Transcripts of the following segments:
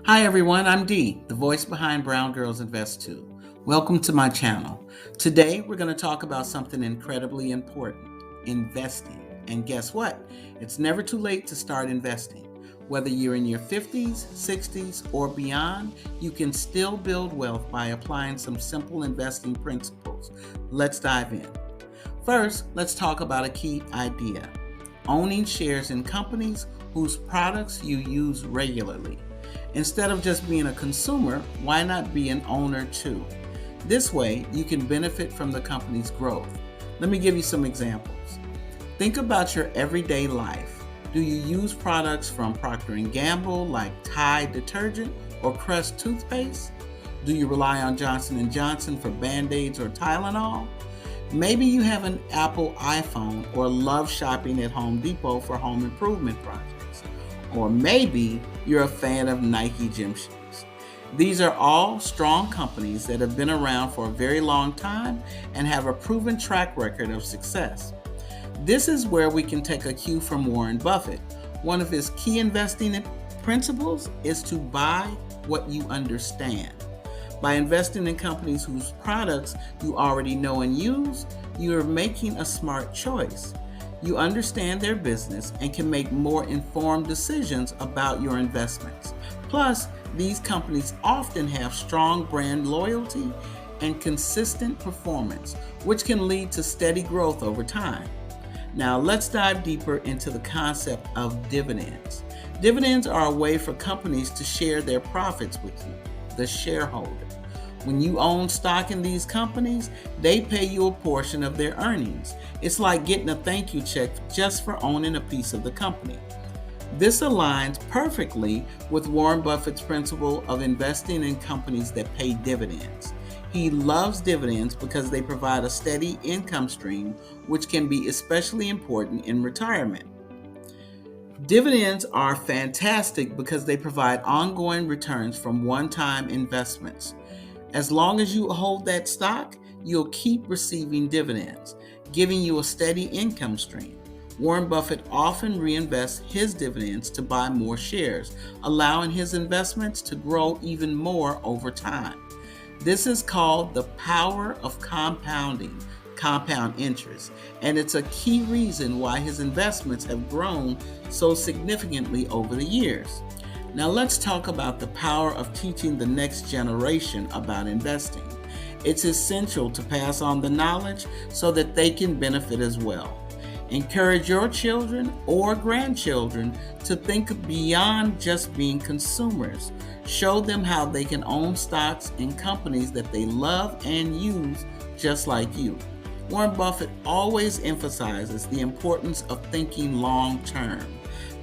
Hi everyone, I'm Dee, the voice behind Brown Girls Invest Too. Welcome to my channel. Today we're going to talk about something incredibly important, investing. And guess what? It's never too late to start investing. Whether you're in your 50s, 60s, or beyond, you can still build wealth by applying some simple investing principles. Let's dive in. First, let's talk about a key idea: owning shares in companies whose products you use regularly. Instead of just being a consumer, why not be an owner too? This way, you can benefit from the company's growth. Let me give you some examples. Think about your everyday life. Do you use products from Procter & Gamble like Tide detergent or Crest toothpaste? Do you rely on Johnson & Johnson for Band-Aids or Tylenol? Maybe you have an Apple iPhone or love shopping at Home Depot for home improvement projects. Or maybe you're a fan of Nike gym shoes. These are all strong companies that have been around for a very long time and have a proven track record of success. This is where we can take a cue from Warren Buffett. One of his key investing principles is to buy what you understand. By investing in companies whose products you already know and use, you are making a smart choice. You understand their business and can make more informed decisions about your investments. Plus, these companies often have strong brand loyalty and consistent performance, which can lead to steady growth over time. Now, let's dive deeper into the concept of dividends. Dividends are a way for companies to share their profits with you, the shareholder. When you own stock in these companies, they pay you a portion of their earnings. It's like getting a thank you check just for owning a piece of the company. This aligns perfectly with Warren Buffett's principle of investing in companies that pay dividends. He loves dividends because they provide a steady income stream, which can be especially important in retirement. Dividends are fantastic because they provide ongoing returns from one-time investments. As long as you hold that stock, you'll keep receiving dividends, giving you a steady income stream. Warren Buffett often reinvests his dividends to buy more shares, allowing his investments to grow even more over time. This is called the power of compounding, compound interest, and it's a key reason why his investments have grown so significantly over the years. Now let's talk about the power of teaching the next generation about investing. It's essential to pass on the knowledge so that they can benefit as well. Encourage your children or grandchildren to think beyond just being consumers. Show them how they can own stocks in companies that they love and use just like you. Warren Buffett always emphasizes the importance of thinking long term.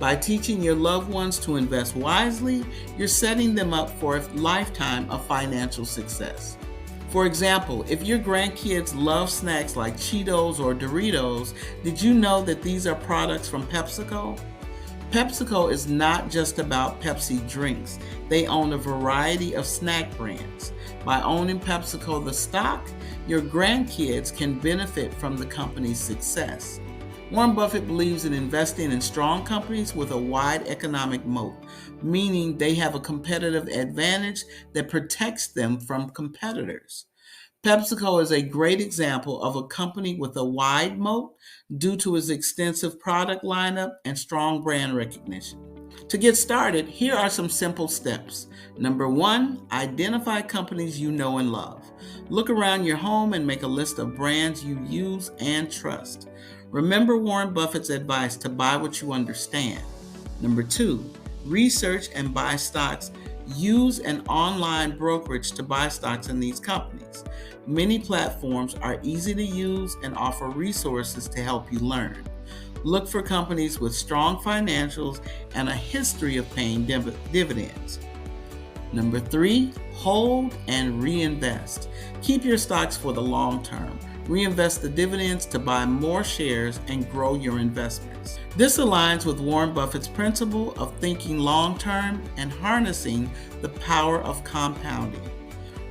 By teaching your loved ones to invest wisely, you're setting them up for a lifetime of financial success. For example, if your grandkids love snacks like Cheetos or Doritos, did you know that these are products from PepsiCo? PepsiCo is not just about Pepsi drinks. They own a variety of snack brands. By owning PepsiCo, the stock, your grandkids can benefit from the company's success. Warren Buffett believes in investing in strong companies with a wide economic moat, meaning they have a competitive advantage that protects them from competitors. PepsiCo is a great example of a company with a wide moat due to its extensive product lineup and strong brand recognition. To get started, here are some simple steps. Number one, identify companies you know and love. Look around your home and make a list of brands you use and trust. Remember Warren Buffett's advice to buy what you understand. Number two, research and buy stocks. Use an online brokerage to buy stocks in these companies. Many platforms are easy to use and offer resources to help you learn. Look for companies with strong financials and a history of paying dividends. Number three, hold and reinvest. Keep your stocks for the long term. Reinvest the dividends to buy more shares and grow your investments. This aligns with Warren Buffett's principle of thinking long term and harnessing the power of compounding.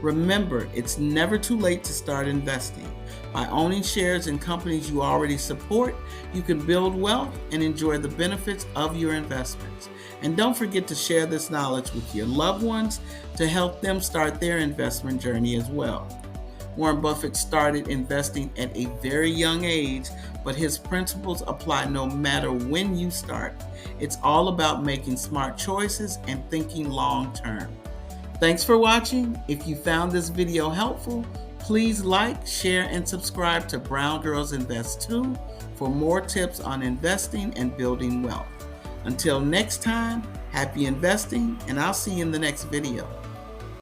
Remember, it's never too late to start investing. By owning shares in companies you already support, you can build wealth and enjoy the benefits of your investments. And don't forget to share this knowledge with your loved ones to help them start their investment journey as well. Warren Buffett started investing at a very young age, but his principles apply no matter when you start. It's all about making smart choices and thinking long term. Thanks for watching. If you found this video helpful, please like, share, and subscribe to Brown Girls Invest 2 for more tips on investing and building wealth. Until next time, happy investing, and I'll see you in the next video.